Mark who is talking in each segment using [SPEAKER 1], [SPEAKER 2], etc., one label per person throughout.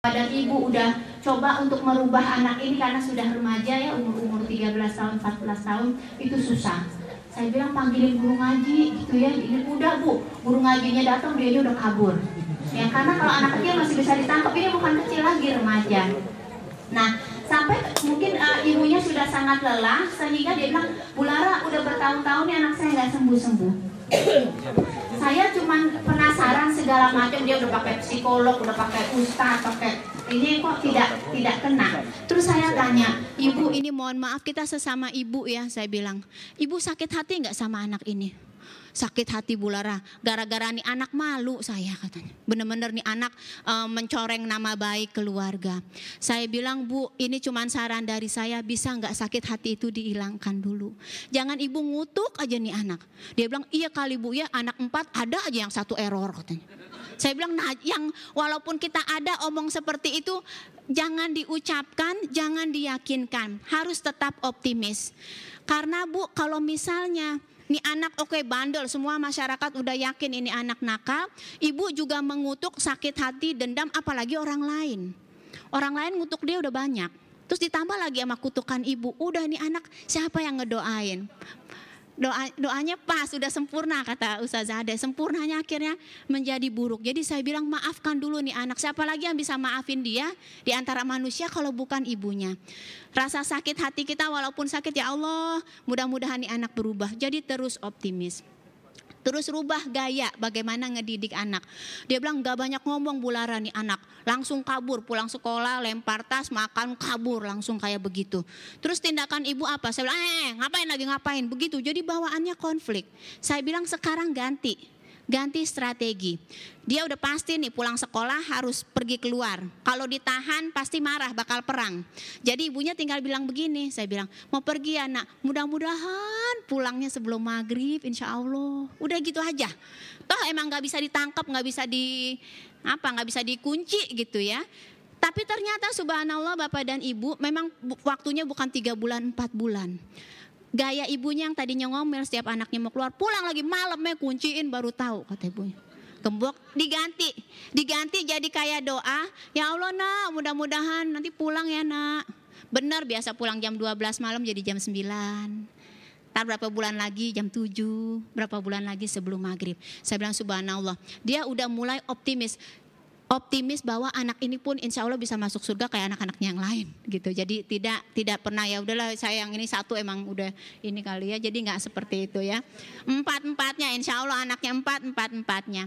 [SPEAKER 1] Dan ibu udah coba untuk merubah anak ini karena sudah remaja ya, umur 13 tahun, 14 tahun, itu susah. Saya bilang panggilin guru ngaji gitu ya, ini udah bu, guru ngajinya datang dia udah kabur. Ya karena kalau anak kecil masih bisa ditangkap, ini bukan kecil lagi, remaja. Nah sampai mungkin ibunya sudah sangat lelah sehingga dia bilang, Bu Lara udah bertahun-tahun nih anak saya nggak sembuh-sembuh. Saya cuman penasaran segala macam, dia udah pakai psikolog, udah pakai ustaz, pakai ini kok tidak kena. Terus saya tanya, ibu ini mohon maaf kita sesama ibu ya, saya bilang, ibu sakit hati nggak sama anak ini? Sakit hati Bu Lara, gara-gara nih anak malu saya katanya. Bener-bener nih anak mencoreng nama baik keluarga. Saya bilang Bu, ini cuma saran dari saya, bisa nggak sakit hati itu dihilangkan dulu. Jangan ibu ngutuk aja nih anak. Dia bilang iya kali Bu ya, anak 4 ada aja yang 1 error katanya. Saya bilang nah yang walaupun kita ada omong seperti itu, jangan diucapkan, jangan diyakinkan. Harus tetap optimis. Karena Bu kalau misalnya ini anak oke bandel, semua masyarakat udah yakin ini anak nakal. Ibu juga mengutuk, sakit hati, dendam, apalagi orang lain. Orang lain ngutuk dia udah banyak. Terus ditambah lagi sama kutukan ibu. Udah ini anak siapa yang ngedoain? Doanya pas, sudah sempurna kata Ustazah Ade. Sempurnanya akhirnya menjadi buruk. Jadi saya bilang maafkan dulu nih anak. Siapa lagi yang bisa maafin dia di antara manusia kalau bukan ibunya. Rasa sakit hati kita walaupun sakit ya Allah, mudah-mudahan nih anak berubah. Jadi terus optimis. Terus rubah gaya bagaimana ngedidik anak. Dia bilang gak banyak ngomong Bu Lara nih anak. Langsung kabur, pulang sekolah, lempar tas, makan, kabur. Langsung kayak begitu. Terus tindakan ibu apa? Saya bilang ngapain. Begitu, jadi bawaannya konflik. Saya bilang sekarang ganti strategi. Dia udah pasti nih pulang sekolah harus pergi keluar. Kalau ditahan pasti marah, bakal perang. Jadi ibunya tinggal bilang begini, saya bilang mau pergi ya nak, mudah-mudahan pulangnya sebelum maghrib insya Allah. Udah gitu aja. Toh emang gak bisa ditangkap, gak bisa dikunci gitu ya. Tapi ternyata subhanallah Bapak dan Ibu memang waktunya bukan 3 bulan, 4 bulan. Gaya ibunya yang tadinya ngomel setiap anaknya mau keluar, pulang lagi malamnya kunciin baru tahu kata ibunya. Gembok diganti jadi kayak doa, ya Allah nak mudah-mudahan nanti pulang ya nak. Benar biasa pulang jam 12 malam jadi jam 9. Ntar berapa bulan lagi jam 7, berapa bulan lagi sebelum maghrib. Saya bilang subhanallah, dia udah mulai optimis bahwa anak ini pun insya Allah bisa masuk surga kayak anak-anaknya yang lain gitu. Jadi tidak pernah ya udahlah saya yang ini satu emang udah ini kali ya. Jadi nggak seperti itu ya. 4-4-nya insya Allah anaknya 4-4-4-nya.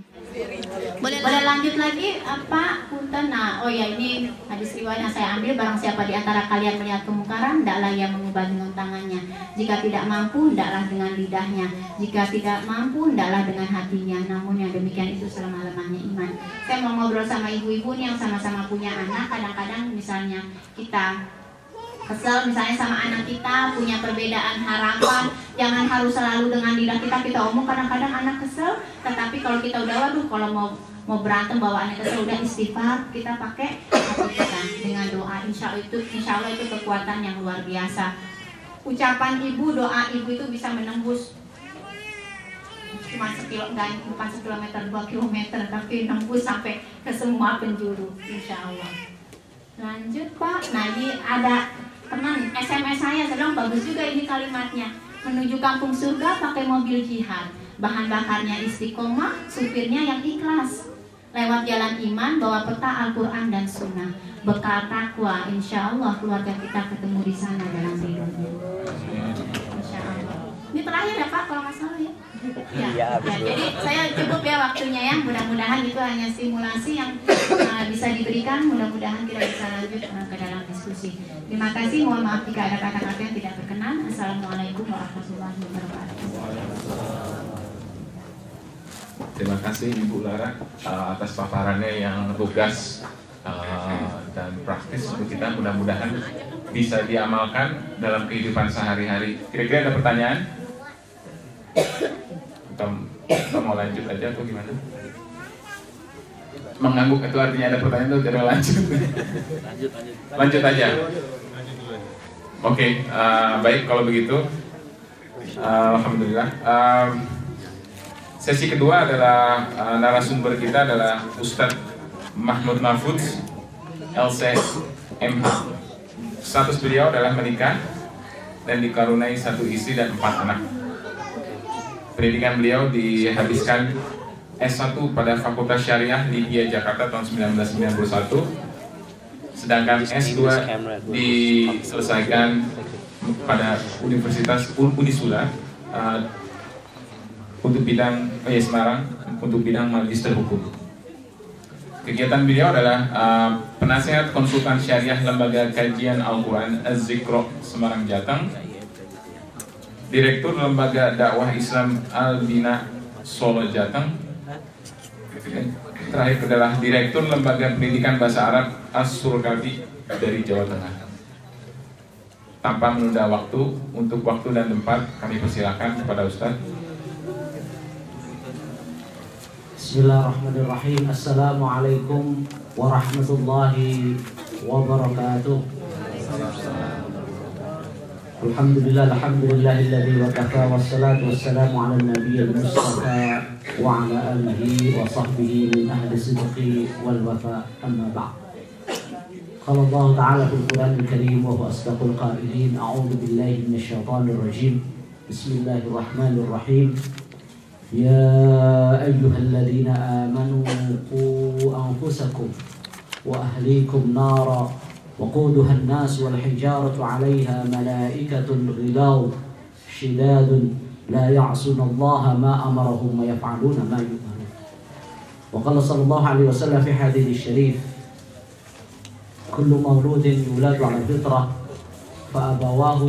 [SPEAKER 1] Boleh lanjut lagi apa punten. Nah oh ya ini hadis riwayat yang saya ambil, barang siapa di antara kalian melihat kemungkaran hendaklah ia mengubah dengan tangannya. Jika tidak mampu hendaklah dengan lidahnya. Jika tidak mampu hendaklah dengan hatinya. Namun yang demikian itu selama-lamanya iman. Saya mau ngobrol sama ibu-ibu nih yang sama-sama punya anak. Kadang-kadang misalnya kita kesel misalnya sama anak kita, punya perbedaan harapan, jangan harus selalu dengan lidah kita omong. Kadang-kadang anak kesel, tetapi kalau kita udah waduh kalau mau berantem bawaannya kesel, udah istighfar, kita pakai hati kita dengan doa. Insya Allah itu kekuatan yang luar biasa. Ucapan ibu, doa ibu itu bisa menembus cuma bukan 1 kilometer, 2 kilometer, tapi nembus sampai ke semua penjuru, insya Allah. Lanjut Pak, nah ini ada teman SMS saya bilang bagus juga ini kalimatnya. Menuju kampung surga pakai mobil jihad, bahan bakarnya istiqomah, supirnya yang ikhlas. Lewat jalan iman, bawa peta Al-Quran dan Sunnah. Bekal takwa, insya Allah keluarga kita ketemu di sana dalam ridhonya. Insya Allah. Ini terakhir ya Pak, kalau nggak salah ya. Ya, jadi saya cukup ya waktunya ya. Mudah-mudahan itu hanya simulasi yang bisa diberikan. Mudah-mudahan kita bisa lanjut ke dalam diskusi. Terima kasih. Mohon maaf jika ada kata-kata yang tidak berkenan. Assalamualaikum warahmatullahi wabarakatuh.
[SPEAKER 2] Terima kasih Ibu Lara atas paparannya yang lugas dan praktis untuk kita. Mudah-mudahan bisa diamalkan dalam kehidupan sehari-hari. Kira-kira ada pertanyaan? Kita mau lanjut aja atau gimana? Mengangguk itu artinya ada pertanyaan atau tidak lanjut? Lanjut aja. Oke, baik kalau begitu. Alhamdulillah. Sesi kedua adalah narasumber kita adalah Ustadz Mahmud Mahfudz. LCMH. Status beliau adalah menikah dan dikaruniai 1 istri dan 4 anak. Pendidikan beliau dihabiskan S1 pada Fakultas Syariah di IPIA Jakarta tahun 1991, sedangkan S2 diselesaikan pada Universitas Unisula untuk bidang Semarang untuk bidang Magister Hukum. Kegiatan beliau adalah penasehat konsultan syariah Lembaga Kajian Al-Quran Az-Zikro Semarang Jateng, Direktur Lembaga Dakwah Islam Al-Bina Solo Jateng. Terakhir adalah Direktur Lembaga Pendidikan Bahasa Arab As-Surkati dari Jawa Tengah. Tanpa menunda waktu, untuk waktu dan tempat kami persilakan kepada Ustaz.
[SPEAKER 3] Bismillahirrahmanirrahim. Assalamualaikum warahmatullahi wabarakatuh. Alhamdulillahilladzi wa kafa wassalatu wassalamu ala nabiyil mustafa wa ala alihi wa sahbihi min ahli sidqi wal wafa, amma ba'd. Qala Allah ta'ala fil Qur'anil Karim wa huwa asdaqul qailin. A'udzu billahi minasy syaithanir rajim. Bismillahirrahmanirrahim. Ya ayyuhalladzina amanu qu anfusakum wa ahlikum nara وقودها الناس والحجارة عليها ملائكة غلاظ شداد لا يعصون الله ما أمرهم ويفعلون ما يؤمرون. وقال صلى الله عليه وسلم في حديث الشريف: كل مولود يولد على الفطرة فأبواه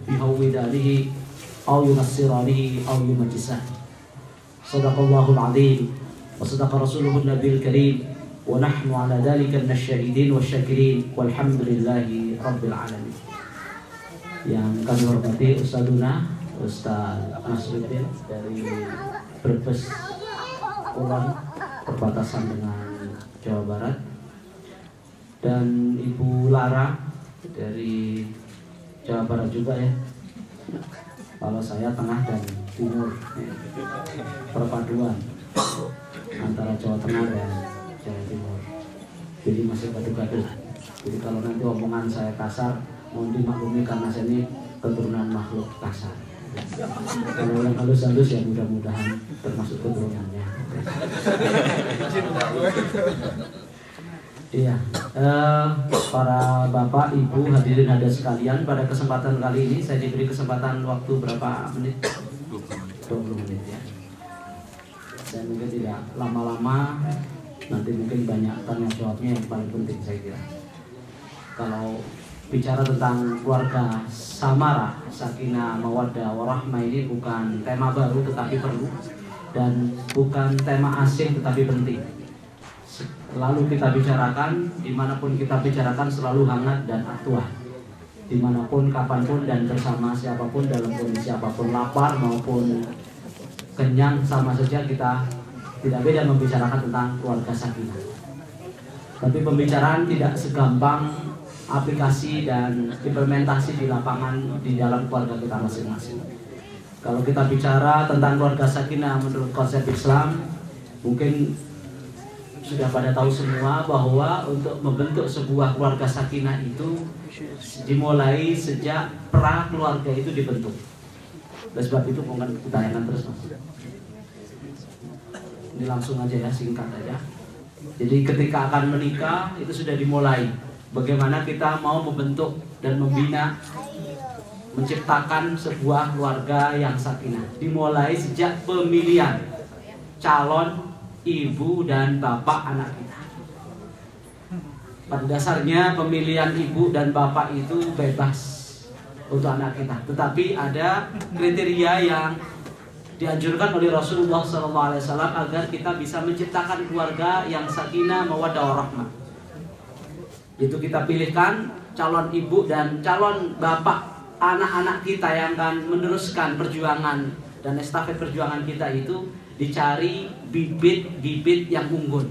[SPEAKER 3] يهودانه أو ينصرانه أو يمجسانه. صدق الله العظيم وصدق رسوله النبي الكريم ونحن على ذلك من الشاهدين والشاكرين والحمد لله رب العالمين. Yang kami hormati Ustadzuna Ustadz Nasruddin dari Brebes Kulon, perbatasan dengan Jawa Barat, dan Ibu Lara dari Jawa Barat juga ya. Kalau saya tengah dan timur, perpaduan antara Jawa Tengah dan Jawa Timur. Jadi masih gaduh-gaduh. Jadi kalau nanti omongan saya kasar, mohon dimaklumi karena saya ini keturunan makhluk kasar. Kalau yang halus-halus ya mudah-mudahan termasuk keturunannya. Iya, para bapak, ibu, hadirin hadirat sekalian, pada kesempatan kali ini saya diberi kesempatan waktu berapa menit? 20 menit ya. Saya mungkin tidak lama-lama. Nanti mungkin banyak tanya jawabnya yang paling penting saya kira. Kalau bicara tentang keluarga Samara, Sakinah, Mawaddah, Warahmah ini bukan tema baru tetapi perlu, dan bukan tema asing tetapi penting. Lalu kita bicarakan, dimanapun kita bicarakan selalu hangat dan aktual. Dimanapun, kapanpun, dan bersama siapapun, dalam kondisi apapun, lapar maupun kenyang, sama saja kita tidak beda membicarakan tentang keluarga sakinah. Tapi pembicaraan tidak segampang aplikasi dan implementasi di lapangan di dalam keluarga kita masing-masing. Kalau kita bicara tentang keluarga sakinah menurut konsep Islam, mungkin sudah pada tahu semua bahwa untuk membentuk sebuah keluarga sakinah itu dimulai sejak pra keluarga itu dibentuk. Oleh sebab itu bukan ditanyakan terus mas. Ini langsung aja ya, singkat aja. Jadi ketika akan menikah itu sudah dimulai. Bagaimana kita mau membentuk dan membina, menciptakan sebuah keluarga yang sakinah. Dimulai sejak pemilihan calon ibu dan bapak anak kita. Pada dasarnya pemilihan ibu dan bapak itu bebas untuk anak kita. Tetapi ada kriteria yang dianjurkan oleh Rasulullah SAW agar kita bisa menciptakan keluarga yang sakinah, mawaddah, warahmah. Itu kita pilihkan calon ibu dan calon bapak anak-anak kita yang akan meneruskan perjuangan dan estafet perjuangan kita itu dicari bibit-bibit yang unggul.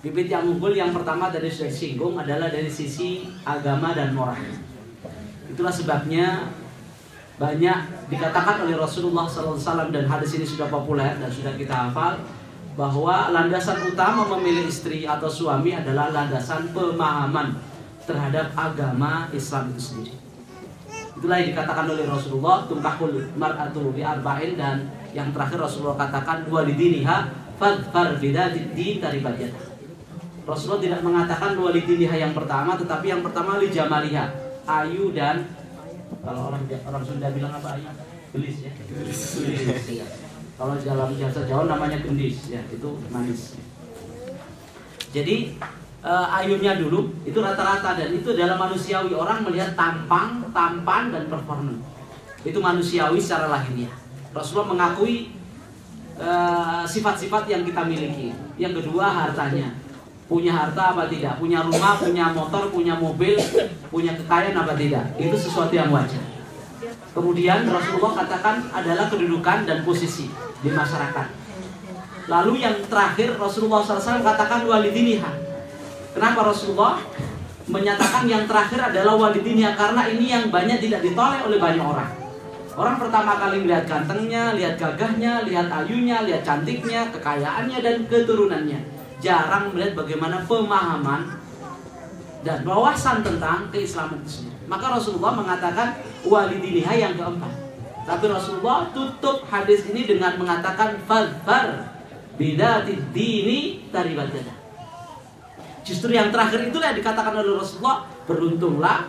[SPEAKER 3] Bibit yang unggul yang pertama dari sudah singgung adalah dari sisi agama dan moral. Itulah sebabnya banyak dikatakan oleh Rasulullah SAW dan hadis ini sudah populer dan sudah kita hafal bahwa landasan utama memilih istri atau suami adalah landasan pemahaman terhadap agama Islam itu sendiri. Itulah yang dikatakan oleh Rasulullah, tunkahul mar'atu bi arba'in, dan yang terakhir Rasulullah katakan walidiniha fadfar bidzati din taribat yadah. Rasulullah tidak mengatakan walidiniha yang pertama, tetapi yang pertama li jamaliha, ayu dan kalau orang Sunda bilang apa ayu? Gelis ya. Gelis ya. Kalau dalam bahasa Jawa namanya gendis ya, itu manis. Jadi ayunnya dulu itu rata-rata, dan itu dalam manusiawi, orang melihat tampang, tampan dan performa. Itu manusiawi secara lahiriah. Rasulullah mengakui sifat-sifat yang kita miliki. Yang kedua, hartanya. Punya harta apa tidak? Punya rumah, punya motor, punya mobil, punya kekayaan apa tidak? Itu sesuatu yang wajar. Kemudian Rasulullah katakan adalah kedudukan dan posisi di masyarakat. Lalu yang terakhir Rasulullah SAW katakan walidiniha. Kenapa Rasulullah menyatakan yang terakhir adalah walidiniha? Karena ini yang banyak tidak ditolak oleh banyak orang. Orang pertama kali melihat gantengnya, lihat gagahnya, lihat ayunya, lihat cantiknya, kekayaannya dan keturunannya. Jarang melihat bagaimana pemahaman dan wawasan tentang keislaman itu sendiri. Maka Rasulullah mengatakan walidiniha yang keempat. Tapi Rasulullah tutup hadis ini dengan mengatakan fadfar bidzati dini taribat yadah. Justru yang terakhir itulah yang dikatakan oleh Rasulullah, beruntunglah,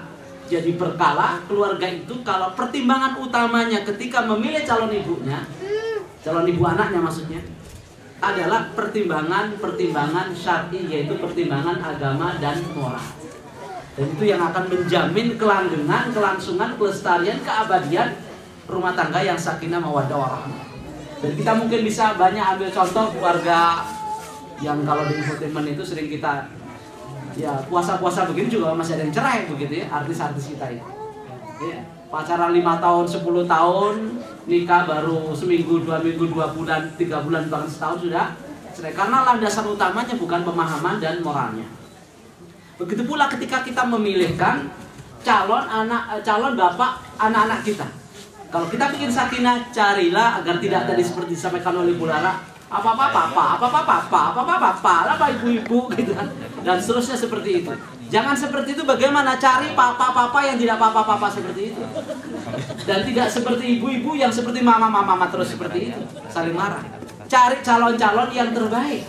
[SPEAKER 3] jadi berkala keluarga itu kalau pertimbangan utamanya ketika memilih calon ibunya, calon ibu anaknya maksudnya, adalah pertimbangan syar'i, yaitu pertimbangan agama dan moral. Dan itu yang akan menjamin kelanggengan, kelangsungan, kelestarian, keabadian rumah tangga yang sakinah mawaddah warahmah. Dan kita mungkin bisa banyak ambil contoh keluarga yang kalau di infotainment itu sering kita ya puasa-puasa begini juga masih ada yang cerai begitu ya, artis-artis kita ya. Pacaran 5 tahun, 10 tahun, nikah baru seminggu, 2 minggu, 2 bulan, 3 bulan, bahkan setahun sudah cerai. Karena landasan utamanya bukan pemahaman dan moralnya. Begitu pula ketika kita memilihkan calon bapak anak-anak kita. Kalau kita bikin sakinah, carilah agar tidak tadi seperti disampaikan oleh Bu Lara, apa ibu-ibu gitu kan, dan seterusnya seperti itu. Jangan seperti itu. Bagaimana cari papa yang tidak papa seperti itu, dan tidak seperti ibu-ibu yang seperti mama terus seperti itu, saling marah. Cari calon-calon yang terbaik.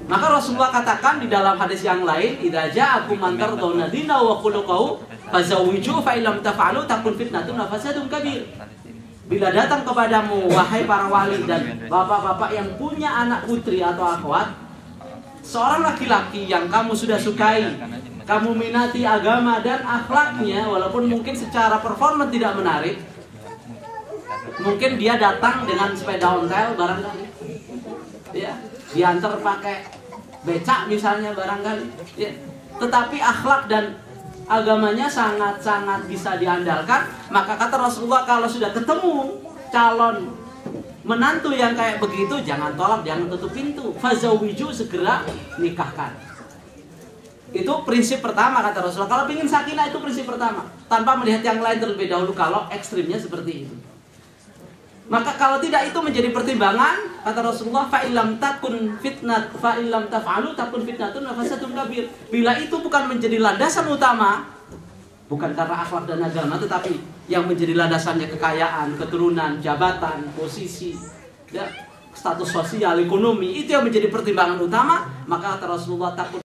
[SPEAKER 3] Maka Rasulullah katakan di dalam hadis yang lain, idza ja'akum man tardawna dinahu wa khuluquhu fazawwiju fa illam taf'alu takun fitnatun wa fasadun kabir. Bila datang kepadamu wahai para wali dan bapak-bapak yang punya anak putri atau akhwat, seorang laki-laki yang kamu sudah sukai, kamu minati agama dan akhlaknya, walaupun mungkin secara performa tidak menarik, mungkin dia datang dengan sepeda ontel barangkali, ya, diantar pakai becak misalnya barangkali, ya. Tetapi akhlak dan agamanya sangat-sangat bisa diandalkan. Maka kata Rasulullah, kalau sudah ketemu calon menantu yang kayak begitu, jangan tolak, jangan tutup pintu. Fazawiju, segera nikahkan. Itu prinsip pertama kata Rasulullah. Kalau ingin sakinah itu prinsip pertama, tanpa melihat yang lain terlebih dahulu kalau ekstrimnya seperti itu. Maka kalau tidak itu menjadi pertimbangan, kata Rasulullah, fa illam takun fitnat fa illam taf'alu takun fitnatun wa fasadun kabir. Bila itu bukan menjadi landasan utama, bukan karena akhlak dan agama, tetapi yang menjadi landasannya kekayaan, keturunan, jabatan, posisi, ya, status sosial, ekonomi, itu yang menjadi pertimbangan utama, maka kata Rasulullah takun